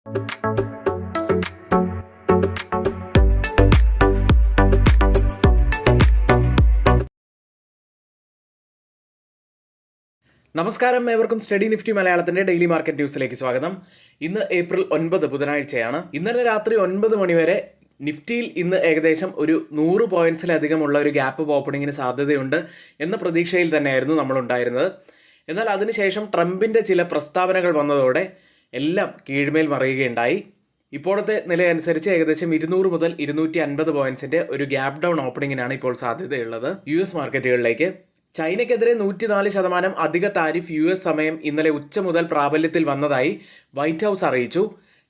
നമസ്കാരം, ഏവർക്കും study Nifty മലയാളത്തിന്റെ ഡെയിലി മാർക്കറ്റ് ന്യൂസിലേക്ക് സ്വാഗതം. ഇന്ന് ഏപ്രിൽ 9 ബുധനാഴ്ചയാണ്. ഇന്നലെ രാത്രി 9 മണിവരെ നിഫ്റ്റിയിൽ ഇന്ന് ഏകദേശം ഒരു 100 പോയിന്റ്സിലധികമുള്ള ഒരു ഗ്യാപ്പ് ഓപ്പണിങ്ങിന് സാധ്യതയുണ്ട് എന്ന പ്രതീക്ഷയിൽ തന്നെയായിരുന്നു നമ്മൾ ഉണ്ടായിരുന്നത്. എന്നാൽ അതിനുശേഷം ട്രംപിന്റെ ചില പ്രസ്താവനകൾ വന്നതോടെ എല്ലാം കീഴ്മേൽ മറിയുകയുണ്ടായി. ഇപ്പോഴത്തെ നിലയനുസരിച്ച് ഏകദേശം 200 മുതൽ 250 പോയിന്റ്സിന്റെ ഒരു ഗ്യാപ്പ് ഡൗൺ ഓപ്പണിങ്ങിനാണ് ഇപ്പോൾ സാധ്യതയുള്ളത് US മാർക്കറ്റുകളിലേക്ക്. ചൈനയ്ക്കെതിരെ 104% അധിക താരിഫ് US സമയം ഇന്നലെ ഉച്ച മുതൽ പ്രാബല്യത്തിൽ വന്നതായി വൈറ്റ് ഹൗസ് അറിയിച്ചു.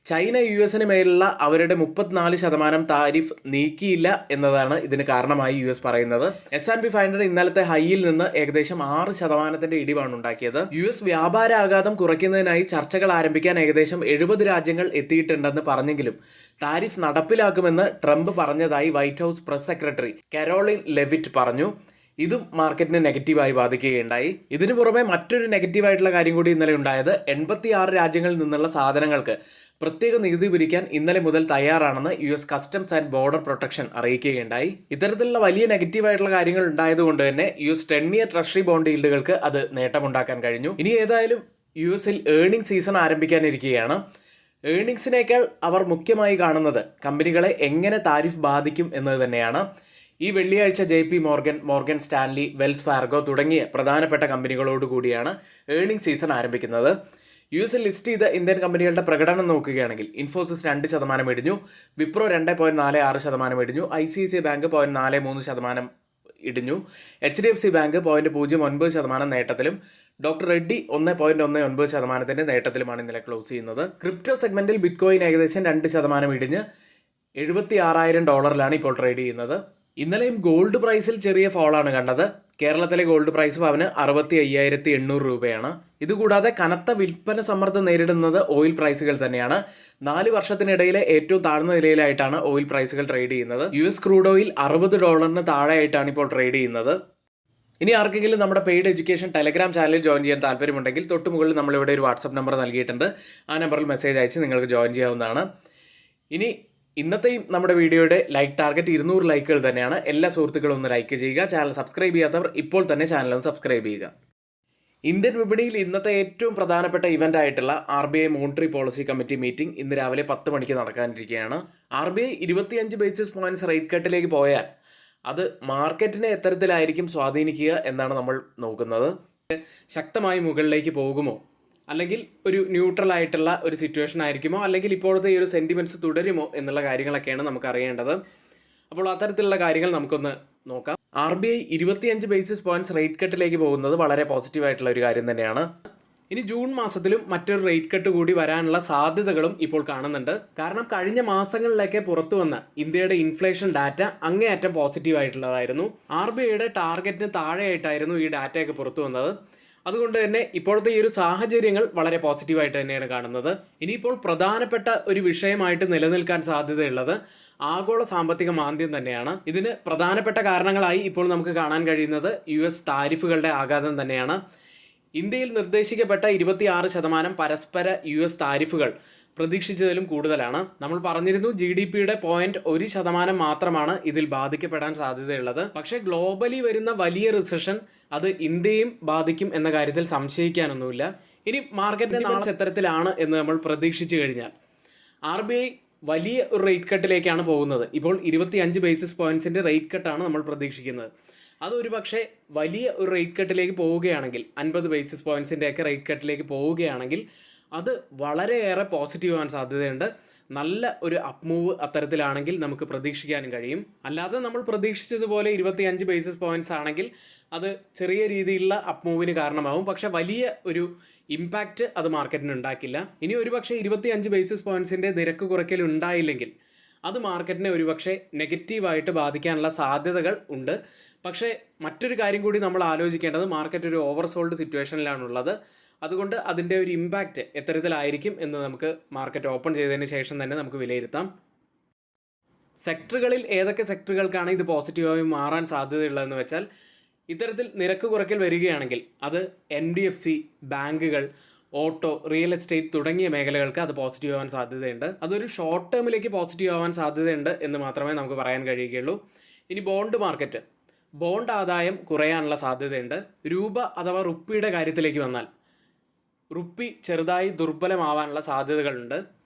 ചൈന US മേലുള്ള അവരുടെ 34% താരിഫ് നീക്കിയില്ല എന്നതാണ് ഇതിന് കാരണമായി US പറയുന്നത്. S&P 500 ഇന്നലത്തെ ഹൈയിൽ നിന്ന് ഏകദേശം 6% ഇടിവാണ് ഉണ്ടാക്കിയത്. US വ്യാപാര ആഘാതം കുറയ്ക്കുന്നതിനായി ചർച്ചകൾ ആരംഭിക്കാൻ ഏകദേശം 70 രാജ്യങ്ങൾ എത്തിയിട്ടുണ്ടെന്ന് പറഞ്ഞെങ്കിലും താരിഫ് നടപ്പിലാക്കുമെന്ന് ട്രംപ് പറഞ്ഞതായി white house press secretary Caroline Leavitt പറഞ്ഞു. ഇതും മാർക്കറ്റിനെ നെഗറ്റീവായി ബാധിക്കുകയുണ്ടായി. ഇതിനു പുറമെ മറ്റൊരു നെഗറ്റീവായിട്ടുള്ള കാര്യം കൂടി ഇന്നലെ ഉണ്ടായത് 86 രാജ്യങ്ങളിൽ നിന്നുള്ള സാധനങ്ങൾക്ക് പ്രത്യേക നികുതി പിരിക്കാൻ ഇന്നലെ മുതൽ തയ്യാറാണെന്ന് US customs and border protection അറിയിക്കുകയുണ്ടായി. ഇത്തരത്തിലുള്ള വലിയ നെഗറ്റീവായിട്ടുള്ള കാര്യങ്ങൾ ഉണ്ടായതുകൊണ്ട് തന്നെ US 10-year ട്രഷറി ബോണ്ട് ഈൽഡുകൾക്ക് അത് നേട്ടമുണ്ടാക്കാൻ കഴിഞ്ഞു. ഇനി ഏതായാലും US-ൽ ഏർണിംഗ് സീസൺ ആരംഭിക്കാനിരിക്കുകയാണ്. ഏർണിംഗ്സിനേക്കാൾ അവർ മുഖ്യമായി കാണുന്നത് കമ്പനികളെ എങ്ങനെ താരിഫ് ബാധിക്കും എന്നത് തന്നെയാണ്. ഈ വെള്ളിയാഴ്ച JP Morgan, Morgan Stanley, Wells Fargo തുടങ്ങിയ പ്രധാനപ്പെട്ട കമ്പനികളോടുകൂടിയാണ് ഏർണിംഗ് സീസൺ ആരംഭിക്കുന്നത്. US-ൽ ലിസ്റ്റ് ചെയ്ത ഇന്ത്യൻ കമ്പനികളുടെ പ്രകടനം നോക്കുകയാണെങ്കിൽ ഇൻഫോസിസ് 2% ഇടിഞ്ഞു, വിപ്രോ 2.46% ഇടിഞ്ഞു, ICICI ബാങ്ക് 0.43% ഇടിഞ്ഞു, HDFC ബാങ്ക് 0.09% നേട്ടത്തിലും, ഡോക്ടർ റെഡ്ഡി 1.19% നേട്ടത്തിലുമാണ് ഇന്നലെ ക്ലോസ് ചെയ്യുന്നത്. ക്രിപ്റ്റോ സെഗ്മെന്റിൽ ബിറ്റ്കോയിൻ ഏകദേശം 2% ഇടിഞ്ഞ് $76,000 ഇപ്പോൾ ട്രേഡ് ചെയ്യുന്നത്. ഇന്നലെയും ഗോൾഡ് പ്രൈസിൽ ചെറിയ ഫോളാണ് കണ്ടത്. കേരളത്തിലെ ഗോൾഡ് പ്രൈസ് പവന് 65,800 രൂപയാണ്. ഇതുകൂടാതെ കനത്ത വിൽപ്പന സമ്മർദ്ദം നേരിടുന്നത് ഓയിൽ പ്രൈസുകൾ തന്നെയാണ്. 4 വർഷത്തിനിടയിലെ ഏറ്റവും താഴ്ന്ന നിലയിലായിട്ടാണ് ഓയിൽ പ്രൈസുകൾ ട്രേഡ് ചെയ്യുന്നത്. US ക്രൂഡ് ഓയിൽ $60 താഴെയായിട്ടാണ് ഇപ്പോൾ ട്രേഡ് ചെയ്യുന്നത്. ഇനി ആർക്കെങ്കിലും നമ്മുടെ പെയ്ഡ് എഡ്യൂക്കേഷൻ ടെലഗ്രാം ചാനലിൽ ജോയിൻ ചെയ്യാൻ താല്പര്യമുണ്ടെങ്കിൽ തൊട്ട് മുകളിൽ നമ്മളിവിടെ ഒരു വാട്സപ്പ് നമ്പർ നൽകിയിട്ടുണ്ട്. ആ നമ്പറിൽ മെസ്സേജ് അയച്ച് നിങ്ങൾക്ക് ജോയിൻ ചെയ്യാവുന്നതാണ്. ഇനി ഇന്നത്തെയും നമ്മുടെ വീഡിയോയുടെ ലൈക്ക് ടാർഗറ്റ് 200 ലൈക്കുകൾ തന്നെയാണ്. എല്ലാ സുഹൃത്തുക്കളും ഒന്ന് ലൈക്ക് ചെയ്യുക. ചാനൽ സബ്സ്ക്രൈബ് ചെയ്യാത്തവർ ഇപ്പോൾ തന്നെ ചാനൽ ഒന്ന് സബ്സ്ക്രൈബ് ചെയ്യുക. ഇന്ത്യൻ വിപണിയിൽ ഇന്നത്തെ ഏറ്റവും പ്രധാനപ്പെട്ട ഇവന്റ് ആയിട്ടുള്ള RBI monetary policy committee meeting ഇന്ന് രാവിലെ 10 മണിക്ക് നടക്കാനിരിക്കുകയാണ്. RBI 25 ബേസിസ് പോയിന്റ്സ് റേറ്റ് കട്ടിലേക്ക് പോയാൽ അത് മാർക്കറ്റിനെ എത്തരത്തിലായിരിക്കും സ്വാധീനിക്കുക എന്നാണ് നമ്മൾ നോക്കുന്നത്. ശക്തമായി മുകളിലേക്ക് പോകുമോ, അല്ലെങ്കിൽ ഒരു ന്യൂട്രൽ ആയിട്ടുള്ള ഒരു സിറ്റുവേഷൻ ആയിരിക്കുമോ, അല്ലെങ്കിൽ ഇപ്പോഴത്തെ ഈ ഒരു സെന്റിമെന്റ്സ് തുടരുമോ എന്നുള്ള കാര്യങ്ങളൊക്കെയാണ് നമുക്ക് അറിയേണ്ടത്. അപ്പോൾ അത്തരത്തിലുള്ള കാര്യങ്ങൾ നമുക്കൊന്ന് നോക്കാം. RBI 25 ബേസിസ് പോയിന്റ്സ് റേറ്റ് കട്ടിലേക്ക് പോകുന്നത് വളരെ പോസിറ്റീവായിട്ടുള്ള ഒരു കാര്യം തന്നെയാണ്. ഇനി ജൂൺ മാസത്തിലും മറ്റൊരു റേറ്റ് കട്ട് കൂടി വരാനുള്ള സാധ്യതകളും ഇപ്പോൾ കാണുന്നുണ്ട്. കാരണം കഴിഞ്ഞ മാസങ്ങളിലൊക്കെ പുറത്തു വന്ന ഇന്ത്യയുടെ ഇൻഫ്ലേഷൻ ഡാറ്റ അങ്ങേയറ്റം പോസിറ്റീവായിട്ടുള്ളതായിരുന്നു. RBIയുടെ ടാർഗറ്റിന് താഴെയായിട്ടായിരുന്നു ഈ ഡാറ്റയൊക്കെ പുറത്തു വന്നത്. അതുകൊണ്ട് തന്നെ ഇപ്പോഴത്തെ ഈ ഒരു സാഹചര്യങ്ങൾ വളരെ പോസിറ്റീവായിട്ട് തന്നെയാണ് കാണുന്നത്. ഇനിയിപ്പോൾ പ്രധാനപ്പെട്ട ഒരു വിഷയമായിട്ട് നിലനിൽക്കാൻ സാധ്യതയുള്ളത് ആഗോള സാമ്പത്തിക മാന്ദ്യം തന്നെയാണ്. ഇതിന് പ്രധാനപ്പെട്ട കാരണങ്ങളായി ഇപ്പോൾ നമുക്ക് കാണാൻ കഴിയുന്നത് US താരിഫുകളുടെ ആഘാതം തന്നെയാണ്. ഇന്ത്യയിൽ നിർദ്ദേശിക്കപ്പെട്ട 26% പരസ്പര US താരിഫുകൾ പ്രതീക്ഷിച്ചതിലും കൂടുതലാണ്. നമ്മൾ പറഞ്ഞിരുന്നു GDPയുടെ 0.1% മാത്രമാണ് ഇതിൽ ബാധിക്കപ്പെടാൻ സാധ്യതയുള്ളത്. പക്ഷേ ഗ്ലോബലി വരുന്ന വലിയ റിസഷൻ അത് ഇന്ത്യയും ബാധിക്കും എന്ന കാര്യത്തിൽ സംശയിക്കാനൊന്നുമില്ല. ഇനി മാർക്കറ്റിന്റെ നാളെ എത്തരത്തിലാണ് എന്ന് നമ്മൾ പ്രതീക്ഷിച്ചു കഴിഞ്ഞാൽ RBI വലിയ ഒരു റേറ്റ് കട്ടിലേക്കാണ് പോകുന്നത്. ഇപ്പോൾ 25 ബേസിസ് പോയിന്റ്സിന്റെ റേറ്റ് കട്ടാണ് നമ്മൾ പ്രതീക്ഷിക്കുന്നത്. അതൊരു പക്ഷേ വലിയ ഒരു റേറ്റ് കട്ടിലേക്ക് പോവുകയാണെങ്കിൽ, 50 ബേസിസ് പോയിന്റ്സിന്റെ ഒക്കെ റേറ്റ് കട്ടിലേക്ക് പോവുകയാണെങ്കിൽ അത് വളരെയേറെ പോസിറ്റീവ് ആവാൻ സാധ്യതയുണ്ട്. നല്ല ഒരു അപ്പ് മൂവ് അത്തരത്തിലാണെങ്കിൽ നമുക്ക് പ്രതീക്ഷിക്കാനും കഴിയും. അല്ലാതെ നമ്മൾ പ്രതീക്ഷിച്ചതുപോലെ 25 ബേസിസ് പോയിന്റ്സ് ആണെങ്കിൽ അത് ചെറിയ രീതിയിലുള്ള അപ്പ് മൂവിന് കാരണമാവും. പക്ഷെ വലിയ ഒരു ഇമ്പാക്റ്റ് അത് മാർക്കറ്റിന് ഉണ്ടാക്കില്ല. ഇനി ഒരുപക്ഷെ 25 ബേസിസ് പോയിന്റ്സിന്റെ നിരക്ക് കുറയ്ക്കൽ ഉണ്ടായില്ലെങ്കിൽ അത് മാർക്കറ്റിനെ ഒരുപക്ഷെ നെഗറ്റീവായിട്ട് ബാധിക്കാനുള്ള സാധ്യതകൾ ഉണ്ട്. പക്ഷേ മറ്റൊരു കാര്യം കൂടി നമ്മൾ ആലോചിക്കേണ്ടത്, മാർക്കറ്റ് ഒരു ഓവർസോൾഡ് സിറ്റുവേഷനിലാണുള്ളത്. അതുകൊണ്ട് അതിൻ്റെ ഒരു ഇമ്പാക്റ്റ് എത്തരത്തിലായിരിക്കും എന്ന് നമുക്ക് മാർക്കറ്റ് ഓപ്പൺ ചെയ്തതിന് ശേഷം തന്നെ നമുക്ക് വിലയിരുത്താം. സെക്ടറുകളിൽ ഏതൊക്കെ സെക്ടറുകൾക്കാണ് ഇത് പോസിറ്റീവായി മാറാൻ സാധ്യതയുള്ളതെന്ന് വെച്ചാൽ, ഇത്തരത്തിൽ നിരക്ക് കുറയ്ക്കൽ വരികയാണെങ്കിൽ അത് NBFC, ബാങ്കുകൾ, ഓട്ടോ, റിയൽ എസ്റ്റേറ്റ് തുടങ്ങിയ മേഖലകൾക്ക് അത് പോസിറ്റീവ് ആവാൻ സാധ്യതയുണ്ട്. അതൊരു ഷോർട്ട് ടേമിലേക്ക് പോസിറ്റീവ് ആവാൻ സാധ്യതയുണ്ട് എന്ന് മാത്രമേ നമുക്ക് പറയാൻ കഴിയുകയുള്ളൂ. ഇനി ബോണ്ട് മാർക്കറ്റ്, ബോണ്ട് ആദായം കുറയാനുള്ള സാധ്യതയുണ്ട്. രൂപ അഥവാ റുപ്പിയുടെ കാര്യത്തിലേക്ക് വന്നാൽ റുപ്പി ചെറുതായി ദുർബലമാവാനുള്ള സാധ്യതകളുണ്ട്.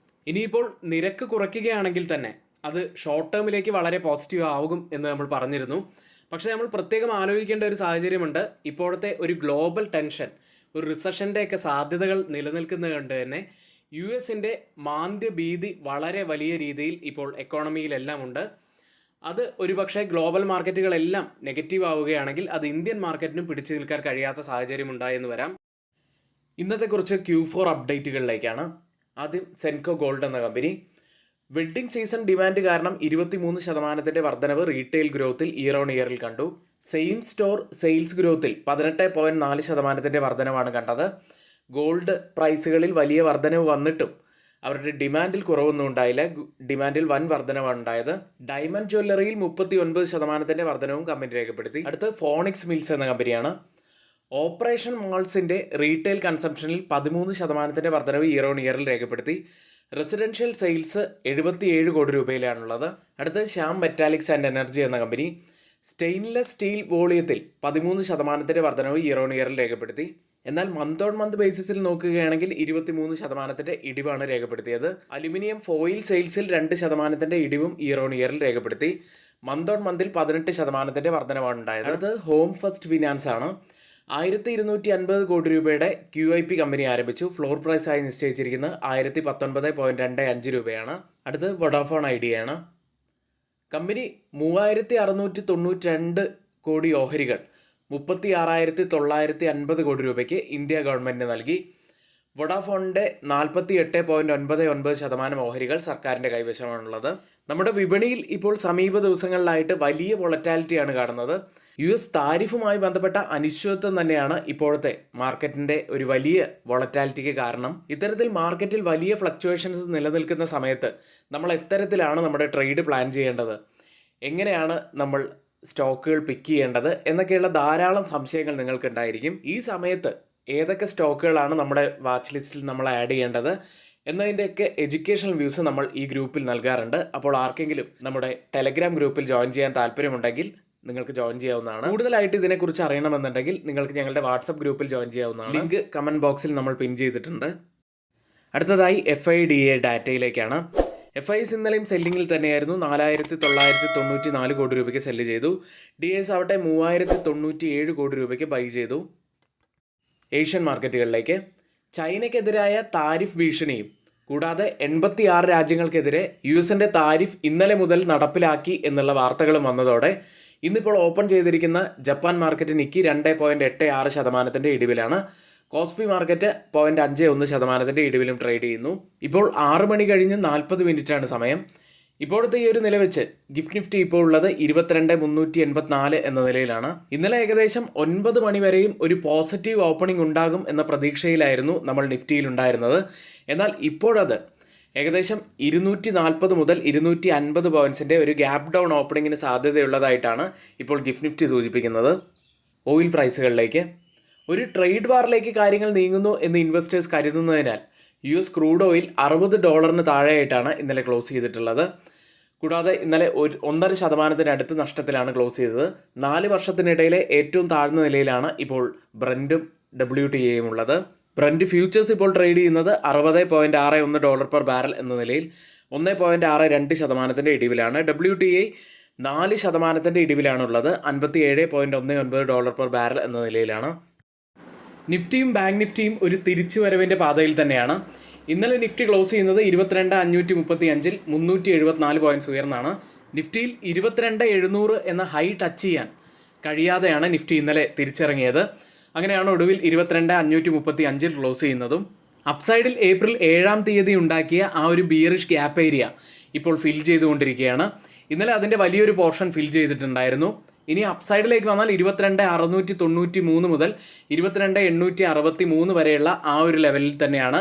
ഇനിയിപ്പോൾ നിരക്ക് കുറയ്ക്കുകയാണെങ്കിൽ തന്നെ അത് ഷോർട്ട് ടേമിലേക്ക് വളരെ പോസിറ്റീവ് ആകും എന്ന് നമ്മൾ പറഞ്ഞിരുന്നു. പക്ഷേ നമ്മൾ പ്രത്യേകം ആലോചിക്കേണ്ട ഒരു സാഹചര്യമുണ്ട്. ഇപ്പോഴത്തെ ഒരു ഗ്ലോബൽ ടെൻഷൻ, ഒരു റിസഷൻ്റെയൊക്കെ സാധ്യതകൾ നിലനിൽക്കുന്നത് കൊണ്ട് തന്നെ US-ൻ്റെ മാന്ദ്യഭീതി വളരെ വലിയ രീതിയിൽ ഇപ്പോൾ എക്കോണമിയിലെല്ലാം ഉണ്ട്. അത് ഒരുപക്ഷെ ഗ്ലോബൽ മാർക്കറ്റുകളെല്ലാം നെഗറ്റീവ് ആവുകയാണെങ്കിൽ അത് ഇന്ത്യൻ മാർക്കറ്റിനും പിടിച്ചു നിൽക്കാൻ കഴിയാത്ത സാഹചര്യം ഉണ്ടായെന്ന് വരാം. ഇന്നത്തെ കുറച്ച് Q4 അപ്ഡേറ്റുകളിലേക്കാണ്. ആദ്യം സെൻകോ ഗോൾഡ് എന്ന കമ്പനി. വെഡ്ഡിംഗ് സീസൺ ഡിമാൻഡ് കാരണം 23% വർധനവ് റീറ്റെയിൽ ഗ്രോത്തിൽ ഇയർ ഓൺ ഇയറിൽ കണ്ടു. സെയിം സ്റ്റോർ സെയിൽസ് ഗ്രോത്തിൽ 18.4% വർധനവാണ് കണ്ടത്. ഗോൾഡ് പ്രൈസുകളിൽ വലിയ വർധനവ് വന്നിട്ടും അവരുടെ ഡിമാൻഡിൽ കുറവൊന്നും ഉണ്ടായില്ല. ഡിമാൻഡിൽ വൻ വർധനവാണ് ഉണ്ടായത്. ഡയമണ്ട് ജ്വല്ലറിയിൽ 39% വർധനവും കമ്പനി രേഖപ്പെടുത്തി. അടുത്ത് ഫോണിക്സ് മിൽസ് എന്ന കമ്പനിയാണ്. ഓപ്പറേഷൻ മാൾസിൻ്റെ റീറ്റെയിൽ കൺസംഷനിൽ 13% വർധനവ് ഇയർ ഓൺ ഇയറിൽ രേഖപ്പെടുത്തി. റെസിഡൻഷ്യൽ സെയിൽസ് 77 കോടി രൂപയിലാണുള്ളത്. അടുത്ത് ശ്യാം മെറ്റാലിക്സ് ആൻഡ് എനർജി എന്ന കമ്പനി. സ്റ്റെയിൻലെസ് സ്റ്റീൽ വോളിയത്തിൽ 13% വർധനവ് ഇയർ ഓൺ ഇയറിൽ രേഖപ്പെടുത്തി. എന്നാൽ മന്ത് ഓൺ മന്ത് ബേസിസിൽ നോക്കുകയാണെങ്കിൽ 23% ഇടിവാണ് രേഖപ്പെടുത്തിയത്. അലുമിനിയം ഫോയിൽ സെയിൽസിൽ 2% ഇടിവും ഇയർ ഓൺ ഇയറിൽ രേഖപ്പെടുത്തി. മന്ത് ഓൺ മന്തിൽ 18% വർധനവാണ് ഉണ്ടായത്. അടുത്ത് ഹോം ഫസ്റ്റ് ഫിനാൻസ് ആണ്. 1250 കോടി രൂപയുടെ QIP കമ്പനി ആരംഭിച്ചു. ഫ്ലോർ പ്രൈസായി നിശ്ചയിച്ചിരിക്കുന്നത് 1019.25 രൂപയാണ്. അടുത്ത് വോഡാഫോൺ ഐഡിയയാണ്. കമ്പനി 3692 കോടി ഓഹരികൾ 36,950 കോടി രൂപയ്ക്ക് ഇന്ത്യ ഗവൺമെൻറ്റിന് നൽകി. വോഡാഫോണിൻ്റെ 48.99% ഓഹരികൾ സർക്കാരിൻ്റെ കൈവശമാണുള്ളത്. നമ്മുടെ വിപണിയിൽ ഇപ്പോൾ സമീപ ദിവസങ്ങളിലായിട്ട് വലിയ വോളറ്റാലിറ്റിയാണ് കാണുന്നത്. US താരിഫുമായി ബന്ധപ്പെട്ട അനിശ്ചിതത്വം തന്നെയാണ് ഇപ്പോഴത്തെ മാർക്കറ്റിൻ്റെ ഒരു വലിയ വോളറ്റാലിറ്റിക്ക് കാരണം. ഇത്തരത്തിൽ മാർക്കറ്റിൽ വലിയ ഫ്ലക്ച്വേഷൻസ് നിലനിൽക്കുന്ന സമയത്ത് നമ്മൾ എത്തരത്തിലാണ് നമ്മുടെ ട്രേഡ് പ്ലാൻ ചെയ്യേണ്ടത്, എങ്ങനെയാണ് നമ്മൾ സ്റ്റോക്കുകൾ പിക്ക് ചെയ്യേണ്ടത് എന്നൊക്കെയുള്ള ധാരാളം സംശയങ്ങൾ നിങ്ങൾക്കുണ്ടായിരിക്കും. ഈ സമയത്ത് ഏതൊക്കെ സ്റ്റോക്കുകളാണ് നമ്മുടെ വാച്ച് ലിസ്റ്റിൽ നമ്മൾ ആഡ് ചെയ്യേണ്ടത് എന്നതിൻ്റെയൊക്കെ എഡ്യൂക്കേഷണൽ വ്യൂസ് നമ്മൾ ഈ ഗ്രൂപ്പിൽ നൽകാറുണ്ട്. അപ്പോൾ ആർക്കെങ്കിലും നമ്മുടെ ടെലഗ്രാം ഗ്രൂപ്പിൽ ജോയിൻ ചെയ്യാൻ താല്പര്യമുണ്ടെങ്കിൽ നിങ്ങൾക്ക് ജോയിൻ ചെയ്യാവുന്നതാണ്. കൂടുതലായിട്ട് ഇതിനെക്കുറിച്ച് അറിയണമെന്നുണ്ടെങ്കിൽ നിങ്ങൾക്ക് ഞങ്ങളുടെ വാട്സപ്പ് ഗ്രൂപ്പിൽ ജോയിൻ ചെയ്യാവുന്നതാണ്. ലിങ്ക് കമൻറ്റ് ബോക്സിൽ നമ്മൾ പിൻ ചെയ്തിട്ടുണ്ട്. അടുത്തതായി FIDA ഡാറ്റയിലേക്കാണ്. FIs ഇന്നലെയും സെല്ലിങ്ങിൽ തന്നെയായിരുന്നു. 4994 കോടി രൂപയ്ക്ക് സെല്ല് ചെയ്തു. DIs ആവട്ടെ 3097 കോടി രൂപയ്ക്ക് ബൈ ചെയ്തു. ഏഷ്യൻ മാർക്കറ്റുകളിലേക്ക് ചൈനയ്ക്കെതിരായ താരിഫ് ഭീഷണിയും കൂടാതെ 86 രാജ്യങ്ങൾക്കെതിരെ US-ൻ്റെ താരിഫ് ഇന്നലെ മുതൽ നടപ്പിലാക്കി എന്നുള്ള വാർത്തകളും വന്നതോടെ ഇന്നിപ്പോൾ ഓപ്പൺ ചെയ്തിരിക്കുന്ന ജപ്പാൻ മാർക്കറ്റ് നിക്കി 2.86% ഇടിവിലാണ്. കോസ്പി മാർക്കറ്റ് 0.51% ഇടിവിലും ട്രേഡ് ചെയ്യുന്നു. ഇപ്പോൾ 6 മണി കഴിഞ്ഞ് 40 മിനിറ്റാണ് സമയം. ഇപ്പോഴത്തെ ഈ ഒരു നില വെച്ച് ഗിഫ്റ്റ് നിഫ്റ്റി ഇപ്പോൾ ഉള്ളത് 22,384 എന്ന നിലയിലാണ്. ഇന്നലെ ഏകദേശം 9 മണി വരെയും ഒരു പോസിറ്റീവ് ഓപ്പണിംഗ് ഉണ്ടാകും എന്ന പ്രതീക്ഷയിലായിരുന്നു നമ്മൾ നിഫ്റ്റിയിൽ ഉണ്ടായിരുന്നത്. എന്നാൽ ഇപ്പോഴത് ഏകദേശം 240 മുതൽ 250 പോയിൻറ്റ്സിൻ്റെ ഒരു ഗ്യാപ്പ് ഡൗൺ ഓപ്പണിങ്ങിന് സാധ്യതയുള്ളതായിട്ടാണ് ഇപ്പോൾ ഗിഫ്റ്റ് നിഫ്റ്റി സൂചിപ്പിക്കുന്നത്. ഓയിൽ പ്രൈസുകളിലേക്ക് ഒരു ട്രേഡ് വാറിലേക്ക് കാര്യങ്ങൾ നീങ്ങുന്നു എന്ന് ഇൻവെസ്റ്റേഴ്സ് കരുതുന്നതിനാൽ US ക്രൂഡ് ഓയിൽ $60 താഴെയായിട്ടാണ് ഇന്നലെ ക്ലോസ് ചെയ്തിട്ടുള്ളത്. കൂടാതെ ഇന്നലെ 1.5% നഷ്ടത്തിലാണ് ക്ലോസ് ചെയ്തത്. 4 വർഷത്തിനിടയിലെ ഏറ്റവും താഴ്ന്ന നിലയിലാണ് ഇപ്പോൾ ബ്രൻറ്റും WTIയും ഉള്ളത്. ബ്രൻറ്റ് ഫ്യൂച്ചേഴ്സ് ഇപ്പോൾ ട്രേഡ് ചെയ്യുന്നത് $60.61 പെർ ബാരൽ എന്ന നിലയിൽ 1.62% ഇടിവിലാണ്. WTI 4% ഇടിവിലാണുള്ളത്. $57.19 പെർ ബാരൽ എന്ന നിലയിലാണ്. നിഫ്റ്റിയും ബാങ്ക് നിഫ്റ്റിയും ഒരു തിരിച്ചുവരവിൻ്റെ പാതയിൽ തന്നെയാണ്. ഇന്നലെ നിഫ്റ്റി ക്ലോസ് ചെയ്യുന്നത് 22,535-ൽ 374 പോയിൻറ്റ്സ് ഉയർന്നാണ്. നിഫ്റ്റിയിൽ 22,700 എന്ന ഹൈ ടച്ച് ചെയ്യാൻ കഴിയാതെയാണ് നിഫ്റ്റി ഇന്നലെ തിരിച്ചിറങ്ങിയത്. അങ്ങനെയാണ് ഒടുവിൽ 22,535-ൽ ക്ലോസ് ചെയ്യുന്നതും. അപ്സൈഡിൽ ഏപ്രിൽ 7-ാം തീയതി ഉണ്ടാക്കിയ ആ ഒരു ബിയറിഷ് ഗ്യാപ്പ് ഏരിയ ഇപ്പോൾ ഫിൽ ചെയ്തുകൊണ്ടിരിക്കുകയാണ്. ഇന്നലെ അതിൻ്റെ വലിയൊരു പോർഷൻ ഫിൽ ചെയ്തിട്ടുണ്ടായിരുന്നു. ഇനി അപ്സൈഡിലേക്ക് വന്നാൽ 22,693 മുതൽ 22,863 വരെയുള്ള ആ ഒരു ലെവലിൽ തന്നെയാണ്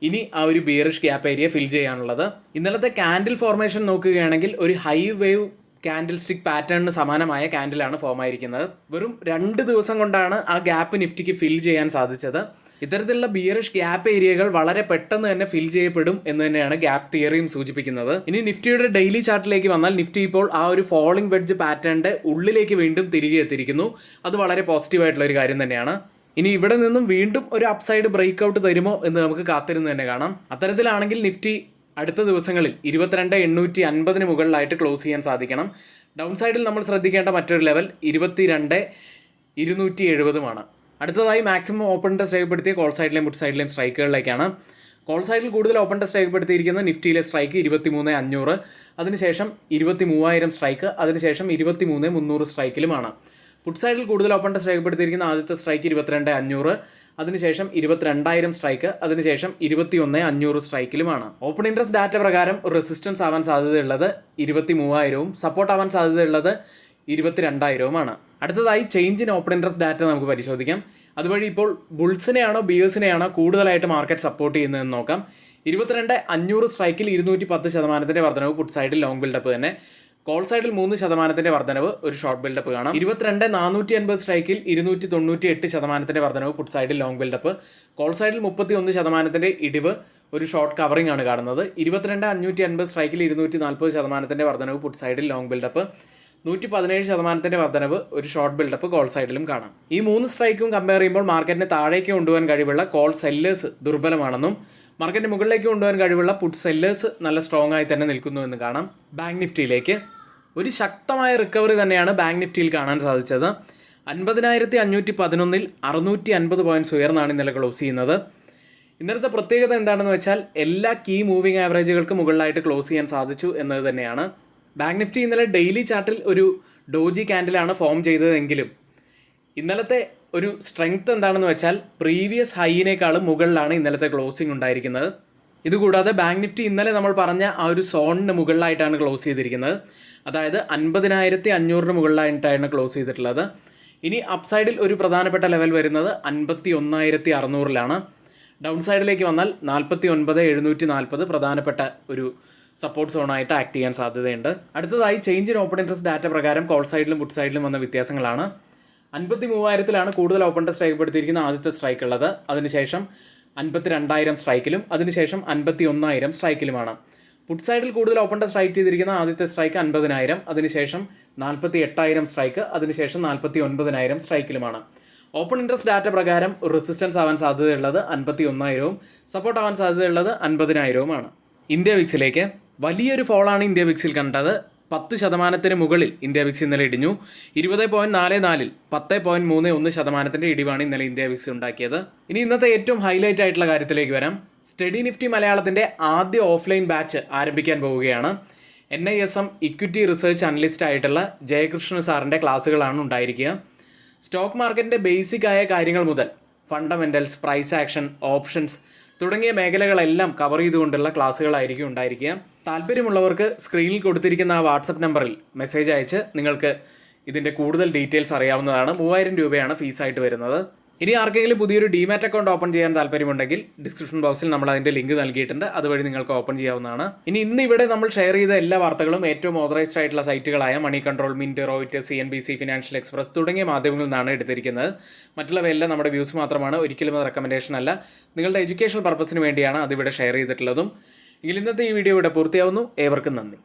ഇനി ആ ഒരു ബിയറിഷ് ഗ്യാപ്പ് ഏരിയ ഫിൽ ചെയ്യാനുള്ളത്. ഇന്നലത്തെ കാൻഡിൽ ഫോർമേഷൻ നോക്കുകയാണെങ്കിൽ ഒരു ഹൈ വേവ് കാൻഡിൽ സ്റ്റിക്ക് പാറ്റേണിന് സമാനമായ കാൻഡിലാണ് ഫോം ആയിരിക്കുന്നത്. വെറും 2 ദിവസം കൊണ്ടാണ് ആ ഗ്യാപ്പ് നിഫ്റ്റിക്ക് ഫിൽ ചെയ്യാൻ സാധിച്ചത്. ഇത്തരത്തിലുള്ള ബിയറിഷ് ഗ്യാപ്പ് ഏരിയകൾ വളരെ പെട്ടെന്ന് തന്നെ ഫിൽ ചെയ്യപ്പെടും എന്ന് തന്നെയാണ് ഗ്യാപ്പ് തിയറിയും സൂചിപ്പിക്കുന്നത്. ഇനി നിഫ്റ്റിയുടെ ഡെയിലി ചാർട്ടിലേക്ക് വന്നാൽ നിഫ്റ്റി ഇപ്പോൾ ആ ഒരു ഫോളിംഗ് വെഡ്ജ് പാറ്റേണിന്റെ ഉള്ളിലേക്ക് വീണ്ടും തിരികെ എത്തിയിരിക്കുന്നു. അത് വളരെ പോസിറ്റീവായിട്ടുള്ള ഒരു കാര്യം തന്നെയാണ്. ഇനി ഇവിടെ നിന്നും വീണ്ടും ഒരു അപ്സൈഡ് ബ്രേക്ക് ഔട്ട് തരുമോ എന്ന് നമുക്ക് കാത്തിരുന്ന് തന്നെ കാണാം. അത്തരത്തിലാണെങ്കിൽ നിഫ്റ്റി അടുത്ത ദിവസങ്ങളിൽ 22,850 മുകളിലായിട്ട് ക്ലോസ് ചെയ്യാൻ സാധിക്കണം. ഡൗൺ സൈഡിൽ നമ്മൾ ശ്രദ്ധിക്കേണ്ട മറ്റൊരു ലെവൽ 22,270 അടുത്തതായി മാക്സിമം ഓപ്പൺ ടെസ്റ്റ് രേഖപ്പെടുത്തിയ കോൾ സൈഡിലെയും പുട്ട് സൈഡിലെയും സ്ട്രൈക്കുകളിലേക്കാണ്. കോൾ സൈഡിൽ കൂടുതൽ ഓപ്പൺ ടെസ്റ്റ് രേഖപ്പെടുത്തിയിരിക്കുന്ന നിഫ്റ്റിയിലെ സ്ട്രൈക്ക് 23,500, അതിനുശേഷം 23,000 സ്ട്രൈക്ക്, അതിനുശേഷം 23,300 സ്ട്രൈക്കിലുമാണ്. പുട്ട് സൈഡിൽ കൂടുതൽ ഓപ്പൺ ടെസ്റ്റ് രേഖപ്പെടുത്തിയിരിക്കുന്ന ആദ്യത്തെ സ്ട്രൈക്ക് 22,500, അതിനുശേഷം 22,000 സ്ട്രൈക്ക്, അതിനുശേഷം 21,500 സ്ട്രൈക്കിലുമാണ്. ഓപ്പൺ ഇൻട്രസ്റ്റ് ഡാറ്റ പ്രകാരം ഒരു റെസിസ്റ്റൻസ് ആവാൻ സാധ്യതയുള്ളത് 23,000, സപ്പോർട്ട് ആവാൻ സാധ്യതയുള്ളത് 22,000. അടുത്തതായി change in open interest data നമുക്ക് പരിശോധിക്കാം. അതുവഴി ഇപ്പോൾ ബുൾസിനെയാണോ ബിയേഴ്സിനെയാണോ കൂടുതലായിട്ട് മാർക്കറ്റ് സപ്പോർട്ട് ചെയ്യുന്നതെന്ന് നോക്കാം. 22,500 സ്ട്രൈക്കിൽ 210% വർധനവ് പുട്ട് സൈഡിൽ ലോങ് ബിൽഡപ്പ് തന്നെ. കോൾ സൈഡിൽ 3% വർധനവ്, ഒരു ഷോർട്ട് ബിൽഡപ്പ് കാണാം. 22,450 സ്ട്രൈക്കിൽ 298% വർധനവ് പുട്ട് സൈഡിൽ ലോങ് ബിൽഡപ്പ്. കോൾ സൈഡിൽ 31% ഇടിവ്, ഒരു ഷോർട്ട് കവറിംഗ് ആണ് കാണുന്നത്. 22,550 സ്ട്രൈക്കിൽ 240% വർധനവ് പുട്ട് സൈഡിൽ ലോങ് ബിൽഡപ്പ്. 117% വർധനവ്, ഒരു ഷോർട്ട് ബിൽഡപ്പ് കോൾ സൈഡിലും കാണാം. ഈ 3 സ്ട്രൈക്കും കമ്പയർ ചെയ്യുമ്പോൾ മാർക്കറ്റിനെ താഴേക്ക് കൊണ്ടുപോകാൻ കഴിവുള്ള കോൾ സെല്ലേഴ്സ് ദുർബലമാണെന്നും മാർക്കറ്റിന് മുകളിലേക്ക് കൊണ്ടുപോകാൻ കഴിവുള്ള പുട്ട് സെല്ലേഴ്സ് നല്ല സ്ട്രോങ് ആയി തന്നെ നിൽക്കുന്നു എന്ന് കാണാം. ബാങ്ക് നിഫ്റ്റിയിലേക്ക് ഒരു ശക്തമായ റിക്കവറി തന്നെയാണ് ബാങ്ക് നിഫ്റ്റിയിൽ കാണാൻ സാധിച്ചത്. 50,511-ൽ 650 പോയിന്റ്സ് ഉയർന്നാണ് ഇന്നലെ ക്ലോസ് ചെയ്യുന്നത്. ഇന്നലത്തെ പ്രത്യേകത എന്താണെന്ന് വെച്ചാൽ എല്ലാ കീ മൂവിംഗ് ആവറേജുകൾക്ക് മുകളിലായിട്ട് ക്ലോസ് ചെയ്യാൻ സാധിച്ചു എന്നത് തന്നെയാണ്. ബാങ്ക് നിഫ്റ്റി ഇന്നലെ ഡെയിലി ചാർട്ടിൽ ഒരു ഡോജി ക്യാൻഡിലാണ് ഫോം ചെയ്തതെങ്കിലും ഇന്നലത്തെ ഒരു സ്ട്രെങ്ത് എന്താണെന്ന് വെച്ചാൽ പ്രീവിയസ് ഹൈയിനേക്കാളും മുകളിലാണ് ഇന്നലത്തെ ക്ലോസിംഗ് ഉണ്ടായിരിക്കുന്നത്. ഇതുകൂടാതെ ബാങ്ക് നിഫ്റ്റി ഇന്നലെ നമ്മൾ പറഞ്ഞ ആ ഒരു സോണിന് മുകളിലായിട്ടാണ് ക്ലോസ് ചെയ്തിരിക്കുന്നത്. അതായത് 50,500 മുകളിലായിട്ടാണ് ക്ലോസ് ചെയ്തിട്ടുള്ളത്. ഇനി അപ്സൈഡിൽ ഒരു പ്രധാനപ്പെട്ട ലെവൽ വരുന്നത് 51,600-ലാണ്. ഡൗൺ സൈഡിലേക്ക് വന്നാൽ 49,740 പ്രധാനപ്പെട്ട ഒരു സപ്പോർട്ട് സോണായിട്ട് ആക്ട് ചെയ്യാൻ സാധ്യതയുണ്ട്. അടുത്തതായി change in open interest data പ്രകാരം കോൾ സൈഡിലും പുട്ട് സൈഡിലും വന്ന വ്യത്യാസങ്ങളാണ്. 53,000-ലാണ് കൂടുതൽ ഓപ്പൺ ടെസ്റ്റ് രേഖപ്പെടുത്തിയിരിക്കുന്ന ആദ്യത്തെ സ്ട്രൈക്ക് ഉള്ളത്. അതിനുശേഷം 52,000 സ്ട്രൈക്കിലും അതിനുശേഷം 51,000 സ്ട്രൈക്കിലുമാണ്. പുട്ട് സൈഡിൽ കൂടുതൽ ഓപ്പൺ ടെസ്റ്റ് സ്ട്രൈക്ക് ചെയ്തിരിക്കുന്ന ആദ്യത്തെ സ്ട്രൈക്ക് 50,000, അതിനുശേഷം 48,000 സ്ട്രൈക്ക്, അതിനുശേഷം 49,000 സ്ട്രൈക്കിലുമാണ്. ഓപ്പൺ ഇൻട്രസ്റ്റ് ഡാറ്റ പ്രകാരം ഒരു റെസിസ്റ്റൻസ് ആവാൻ സാധ്യതയുള്ളത് 51,000-ഉം സപ്പോർട്ട് ആവാൻ സാധ്യതയുള്ളത് 50,000-ഉമാണ്. ഇന്ത്യ വിക്സിലേക്ക് വലിയൊരു ഫോളാണ് ഇന്ത്യ വിക്സിൽ കണ്ടത്. 10% മുകളിൽ ഇന്ത്യ വിക്സ് ഇന്നലെ ഇടിഞ്ഞു. 20.44-ൽ 10.31% ഇടിവാണ് ഇന്നലെ ഇന്ത്യ വിക്സ് ഉണ്ടാക്കിയത്. ഇനി ഇന്നത്തെ ഏറ്റവും ഹൈലൈറ്റ് ആയിട്ടുള്ള കാര്യത്തിലേക്ക് വരാം. സ്റ്റഡി നിഫ്റ്റി മലയാളത്തിൻ്റെ ആദ്യ ഓഫ്ലൈൻ ബാച്ച് ആരംഭിക്കാൻ പോവുകയാണ്. NISM ഇക്വിറ്റി റിസർച്ച് അനലിസ്റ്റ് ആയിട്ടുള്ള ജയകൃഷ്ണ സാറിൻ്റെ ക്ലാസ്സുകളാണ് ഉണ്ടായിരിക്കുക. സ്റ്റോക്ക് മാർക്കറ്റിൻ്റെ ബേസിക് ആയ കാര്യങ്ങൾ മുതൽ ഫണ്ടമെൻ്റൽസ്, പ്രൈസ് ആക്ഷൻ, ഓപ്ഷൻസ് തുടങ്ങിയ മേഖലകളെല്ലാം കവർ ചെയ്തുകൊണ്ടുള്ള ക്ലാസ്സുകളായിരിക്കും ഉണ്ടായിരിക്കുക. താല്പര്യമുള്ളവർക്ക് സ്ക്രീനിൽ കൊടുത്തിരിക്കുന്ന ആ വാട്സപ്പ് നമ്പറിൽ മെസ്സേജ് അയച്ച് നിങ്ങൾക്ക് ഇതിൻ്റെ കൂടുതൽ ഡീറ്റെയിൽസ് അറിയാവുന്നതാണ്. 3,000 രൂപയാണ് ഫീസായിട്ട് വരുന്നത്. ഇനി ആർക്കെങ്കിലും പുതിയൊരു ഡിമാറ്റ് അക്കൗണ്ട് ഓപ്പൺ ചെയ്യാൻ താല്പര്യമുണ്ടെങ്കിൽ ഡിസ്ക്രിപ്ഷൻ ബോക്സിൽ നമ്മൾ അതിൻ്റെ ലിങ്ക് നൽകിയിട്ടുണ്ട്. അതുവഴി നിങ്ങൾക്ക് ഓപ്പൺ ചെയ്യാവുന്നതാണ്. ഇന്ന് ഇവിടെ നമ്മൾ ഷെയർ ചെയ്ത എല്ലാ വാർത്തകളും ഏറ്റവും ഓതറൈസ്ഡ് ആയിട്ടുള്ള സൈറ്റുകളായ Money Control, Mint, Reuters, CNBC, Financial Express തുടങ്ങിയ മാധ്യമങ്ങളിൽ നിന്നാണ് എടുത്തിരിക്കുന്നത്. മറ്റുള്ളവയെല്ലാം നമ്മുടെ വ്യൂസ് മാത്രമാണ്, ഒരിക്കലും അത് റെക്കമെൻഡേഷൻ അല്ല. നിങ്ങളുടെ എഡ്യൂക്കേഷണൽ പർപ്പസിന് വേണ്ടിയാണ് അതിവിടെ ഷെയർ ചെയ്തിട്ടുള്ളതും. എങ്കിൽ ഇന്നത്തെ ഈ വീഡിയോ ഇവിടെ പൂർത്തിയാവുന്നു. ഏവർക്കും നന്ദി.